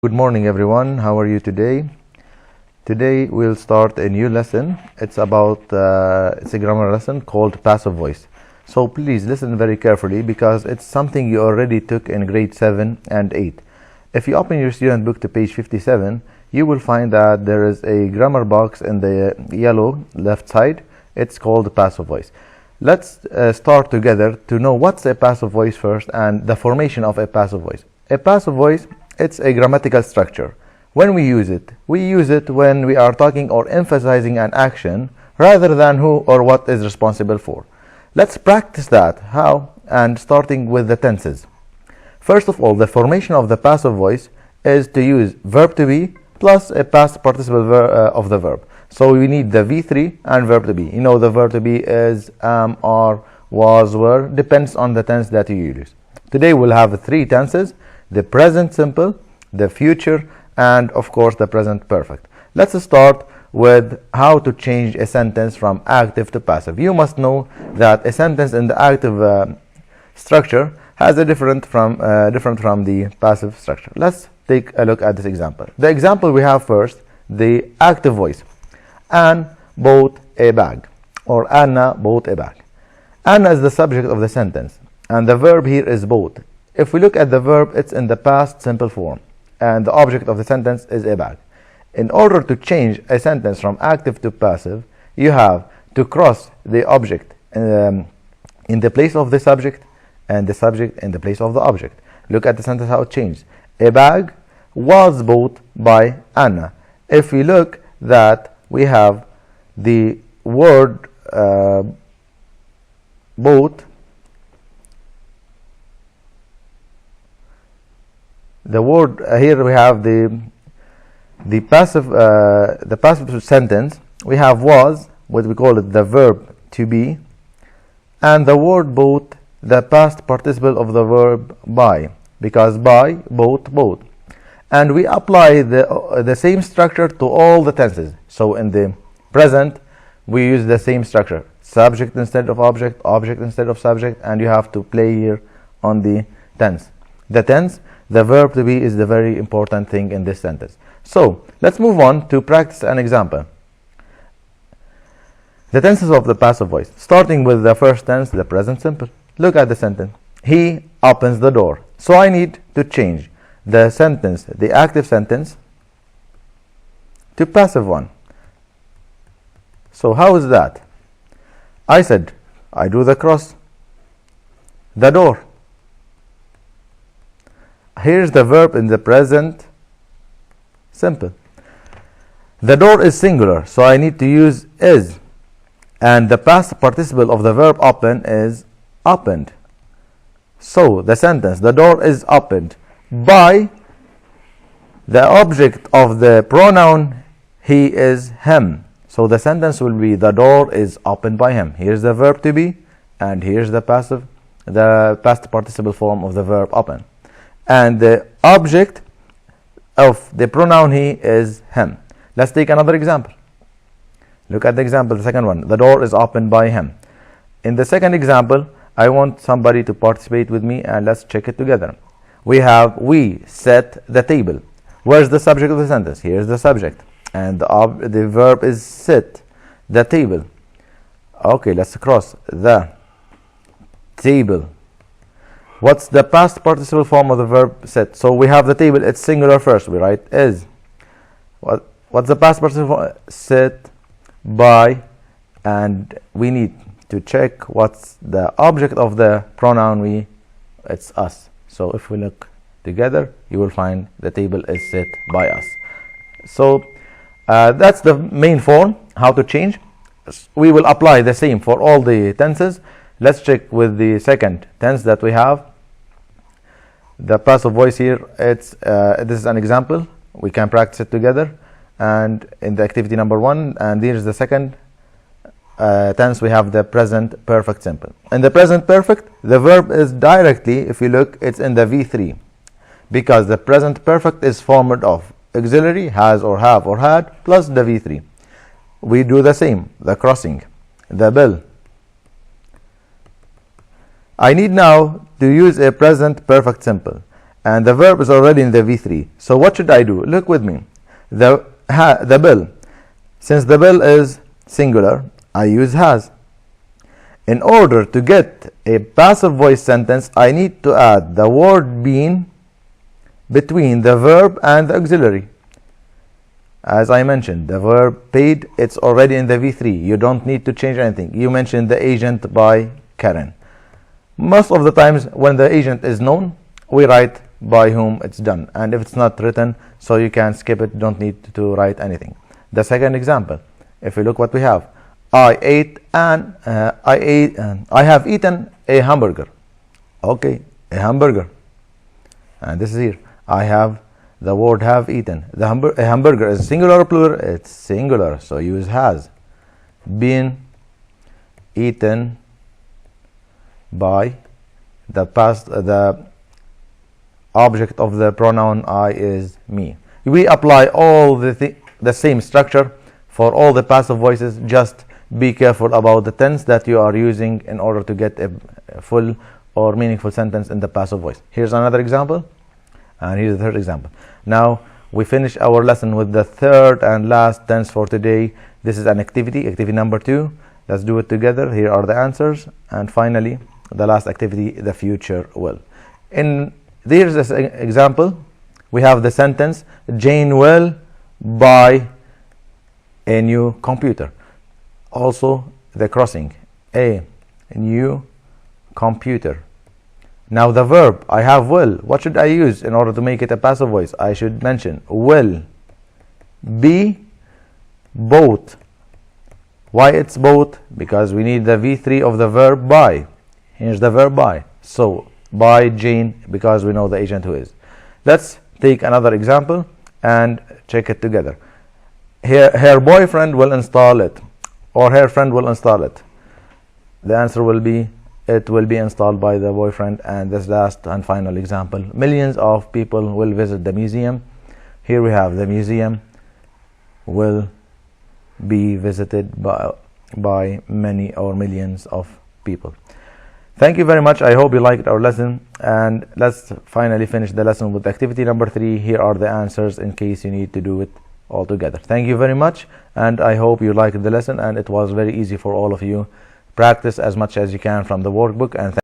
Good morning, everyone. How are you today? Today we'll start a new lesson. It's a grammar lesson called passive voice. So please listen very carefully because it's something you already took in grade 7 and 8. If you open your student book to page 57, you will find that there is a grammar box in the yellow left side. It's called passive voice. Let's start together to know what's a passive voice first and the formation of a passive voice. A passive voice, it's a grammatical structure. When we use it when we are talking or emphasizing an action rather than who or what is responsible for. Let's practice that. How? And starting with the tenses. First of all, the formation of the passive voice is to use verb to be plus a past participle of the verb. So we need the V3 and verb to be. You know the verb to be is are, was, were, depends on the tense that you use. Today we'll have three tenses: the present simple, the future, and of course the present perfect. Let's start with how to change a sentence from active to passive. You must know that a sentence in the active structure has a different from the passive structure. Let's take a look at this example. The example we have first, the active voice. Anne bought a bag, or Anna bought a bag. Anna is the subject of the sentence, and the verb here is bought. If we look at the verb, it's in the past simple form, and the object of the sentence is a bag. In order to change a sentence from active to passive, you have to cross the object in the place of the subject and the subject in the place of the object. Look at the sentence how it changed. A bag was bought by Anna. If we look that we have the word bought. The word here we have the passive sentence. We have was, what we call it the verb to be, and the word bought, the past participle of the verb by, because by, bought. And we apply the same structure to all the tenses. So in the present we use the same structure: subject instead of object, object instead of subject, and you have to play here on the tense. The verb to be is the very important thing in this sentence. So let's move on to practice an example. The tenses of the passive voice, starting with the first tense, the present simple. Look at the sentence. He opens the door. So I need to change the sentence, the active sentence, to passive one. So how is that? I said, I do the cross, the door. Here's the verb in the present simple. The door is singular, so I need to use is, and the past participle of the verb open is opened. So the sentence, the door is opened by the object of the pronoun he is him. So the sentence will be the door is opened by him. Here's the verb to be, and here's the past participle form of the verb open. And the object of the pronoun he is him. Let's take another example. Look at the example, the second one. The door is opened by him. In the second example, I want somebody to participate with me, and let's check it together. We have we set the table. Where's the subject of the sentence? Here's the subject, and the verb is set the table. Okay, let's cross the table. What's the past participle form of the verb set? So we have the table, it's singular first, we write is. What's the past participle form? Set by, and we need to check what's the object of the pronoun it's us. So if we look together, you will find the table is set by us. So that's the main form, how to change. We will apply the same for all the tenses. Let's check with the second tense that we have. The passive voice here, this is an example. We can practice it together. And in the activity number 1, and here's the second tense, we have the present perfect simple. In the present perfect, the verb is directly, if you look, it's in the V3, because the present perfect is formed of auxiliary, has or have or had, plus the V3. We do the same, the crossing, the bill. I need now to use a present perfect simple. and the verb is already in the V3. So what should I do? Look with me. The bill. Since the bill is singular, I use has. In order to get a passive voice sentence, I need to add the word been between the verb and the auxiliary. As I mentioned, the verb paid, it's already in the V3. You don't need to change anything. You mentioned the agent by Karen. Most of the times when the agent is known, we write by whom it's done. And if it's not written, so you can skip it, don't need to write anything. The second example, if you look what we have, I have eaten a hamburger. Okay, a hamburger. And this is here. I have, the word have eaten. A hamburger is singular or plural? It's singular, so use has. Been eaten by the object of the pronoun I is me. We apply all the same structure for all the passive voices. Just be careful about the tense that you are using in order to get a full or meaningful sentence in the passive voice. Here's another example, and here's the third example. Now we finish our lesson with the third and last tense for today. This is an activity number 2. Let's do it together. Here are the answers, and finally the last activity, the future will. There's this example. We have the sentence, Jane will buy a new computer. Also the crossing, a new computer. Now the verb, I have will. What should I use in order to make it a passive voice? I should mention will be both. Why it's both? Because we need the V3 of the verb buy. Here's the verb buy. So buy Jane, because we know the agent who is. Let's take another example and check it together. Her boyfriend will install it, or her friend will install it. The answer will be, it will be installed by the boyfriend. And this last and final example, millions of people will visit the museum. Here we have the museum will be visited by many or millions of people. Thank you very much. I hope you liked our lesson, and let's finally finish the lesson with activity number 3. Here are the answers in case you need to do it all together. Thank you very much, and I hope you liked the lesson and it was very easy for all of you. Practice as much as you can from the workbook, and